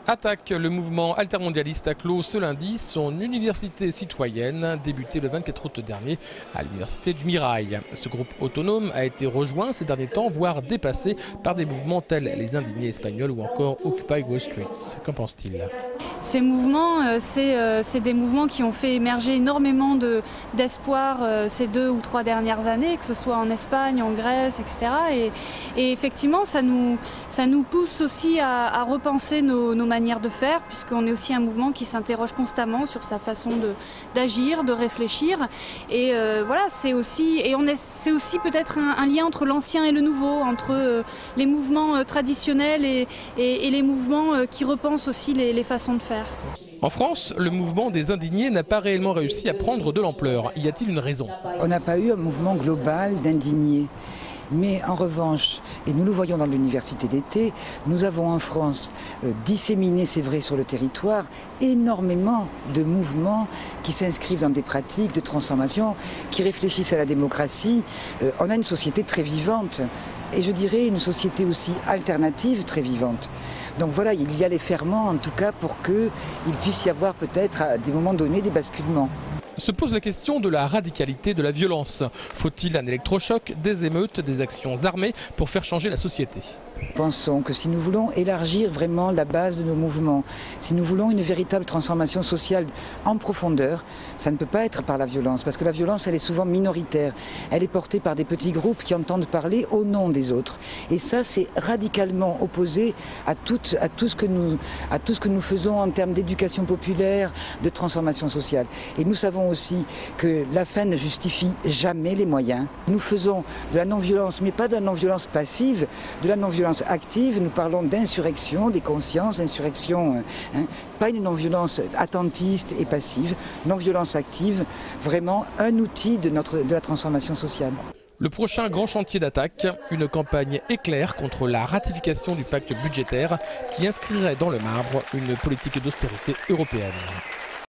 Attaque, le mouvement altermondialiste a clos ce lundi son université citoyenne, débutée le 24 août dernier à l'université du Mirail. Ce groupe autonome a été rejoint ces derniers temps, voire dépassé par des mouvements tels les indignés espagnols ou encore Occupy Wall Street. Qu'en pense-t-il ? Ces mouvements, c'est des mouvements qui ont fait émerger énormément d'espoir ces 2 ou 3 dernières années, que ce soit en Espagne, en Grèce, etc. Et effectivement, ça nous pousse aussi à repenser nos manières de faire, puisqu'on est aussi un mouvement qui s'interroge constamment sur sa façon d'agir, de réfléchir. Et voilà, c'est aussi peut-être un lien entre l'ancien et le nouveau, entre les mouvements traditionnels et les mouvements qui repensent aussi les façons de faire. En France, le mouvement des indignés n'a pas réellement réussi à prendre de l'ampleur. Y a-t-il une raison ? On n'a pas eu un mouvement global d'indignés. Mais en revanche, et nous le voyons dans l'université d'été, nous avons en France disséminé, c'est vrai, sur le territoire, énormément de mouvements qui s'inscrivent dans des pratiques de transformation, qui réfléchissent à la démocratie. On a une société très vivante, et je dirais une société aussi alternative très vivante. Donc voilà, il y a les ferments en tout cas pour qu'il puisse y avoir peut-être à des moments donnés des basculements. Se pose la question de la radicalité de la violence. Faut-il un électrochoc, des émeutes, des actions armées pour faire changer la société ? Pensons que si nous voulons élargir vraiment la base de nos mouvements, si nous voulons une véritable transformation sociale en profondeur, ça ne peut pas être par la violence, parce que la violence, elle est souvent minoritaire. Elle est portée par des petits groupes qui entendent parler au nom des autres. Et ça, c'est radicalement opposé à tout ce que nous faisons en termes d'éducation populaire, de transformation sociale. Et nous savons aussi que la fin ne justifie jamais les moyens. Nous faisons de la non-violence, mais pas de la non-violence passive, de la non-violence active. Nous parlons d'insurrection des consciences, d'insurrection, pas une non-violence attentiste et passive, non-violence active, vraiment un outil de la transformation sociale. Le prochain grand chantier d'attaque, une campagne éclair contre la ratification du pacte budgétaire qui inscrirait dans le marbre une politique d'austérité européenne.